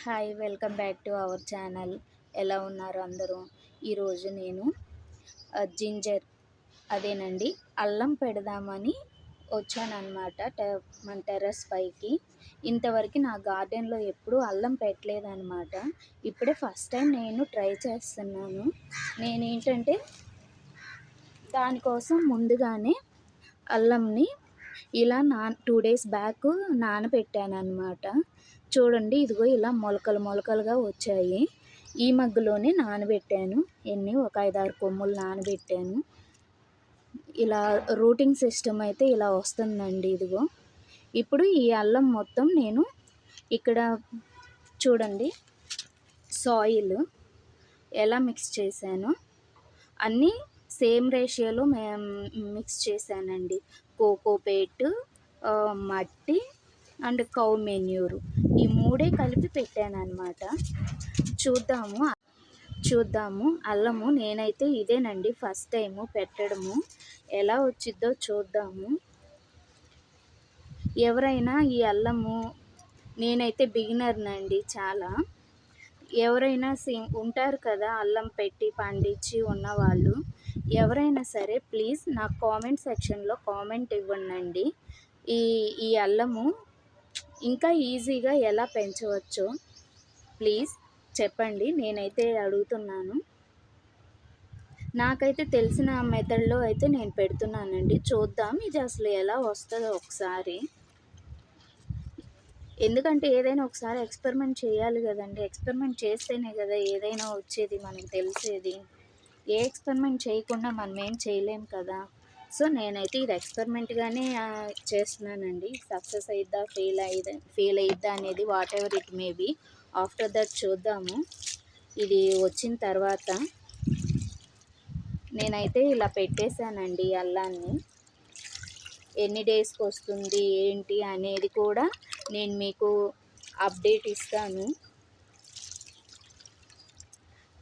Hi welcome back to our channel. ఎలా ఉన్నారు అందరూ? ఈరోజు నేను జింజర్ అదేనండి అల్లం పెడదామని వచ్చానన్నమాట. మన టెర్రస్ పైకి. ఇంతవరకు నా గార్డెన్లో ఎప్పుడూ అల్లం పెట్టలేదన్నమాట. ఇప్పుడే ఫస్ట్ టైం నేను ట్రై చేస్తున్నాను. నేనేంటంటే దానికోసం ముందుగానే అల్లంని ఇలా 2 డేస్ బ్యాక్ నానబెట్టాను అన్నమాట. చూడండి, ఇదిగో ఇలా మొలకలు మొలకలుగా వచ్చాయి. ఈ మగ్గులోనే నానబెట్టాను. ఒక 5-6 కొమ్ములు నానబెట్టాను. ఇలా రూటింగ్ సిస్టమ్ అయితే ఇలా వస్తుందండి. ఇదిగో ఇప్పుడు ఈ అల్లం మొత్తం నేను ఇక్కడ చూడండి సాయిల్ ఎలా మిక్స్ చేశాను, అన్నీ సేమ్ రేషియోలో మిక్స్ చేశానండి. కోకోపేట్, మట్టి అండ్ కౌ మెన్యూరు, ఈ మూడే కలిపి పెట్టాను అనమాట. చూద్దాము అల్లము. నేనైతే ఇదేనండి ఫస్ట్ టైము పెట్టడము. ఎలా వచ్చిద్దో చూద్దాము. ఎవరైనా ఈ అల్లము, నేనైతే బిగినర్నండి చాలా. ఎవరైనా ఉంటారు కదా అల్లం పెట్టి పండించి ఉన్నవాళ్ళు, ఎవరైనా సరే ప్లీజ్ నాకు కామెంట్ సెక్షన్లో కామెంట్ ఇవ్వండి. ఈ అల్లము ఇంకా ఈజీగా ఎలా పెంచవచ్చో ప్లీజ్ చెప్పండి. నేనైతే అడుగుతున్నాను. నాకైతే తెలిసిన మెథడ్లో అయితే నేను పెడుతున్నానండి. చూద్దాం ఇది అసలు ఎలా వస్తుందో ఒకసారి. ఎందుకంటే ఏదైనా ఒకసారి ఎక్స్పెరిమెంట్ చేయాలి కదండి. ఎక్స్పెరిమెంట్ చేస్తేనే కదా ఏదైనా వచ్చేది, మనకు తెలిసేది. ఏ ఎక్స్పెరిమెంట్ చేయకుండా మనం ఏం చేయలేం కదా. సో నేనైతే ఇది ఎక్స్పెరిమెంట్గానే చేస్తున్నానండి. సక్సెస్ అయిద్దా ఫెయిల్ అయిద్దా అనేది whatever it may be, after that చూద్దాము. ఇది వచ్చిన తర్వాత నేనైతే ఇలా పెట్టేశానండి అల్లాన్ని. ఎన్ని డేస్కి వస్తుంది ఏంటి అనేది కూడా నేను మీకు అప్డేట్ ఇస్తాను.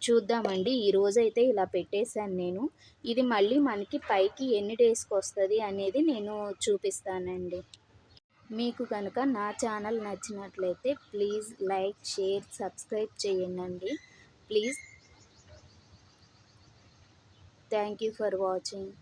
చూద్దామండి. ఈరోజైతే ఇలా పెట్టేశాను నేను. ఇది మళ్ళీ మనకి పైకి ఎన్ని డేస్కి వస్తుంది అనేది నేను చూపిస్తానండి. మీకు కనుక నా ఛానల్ నచ్చినట్లయితే ప్లీజ్ లైక్, షేర్, సబ్స్క్రైబ్ చేయండి please. Thank you for watching.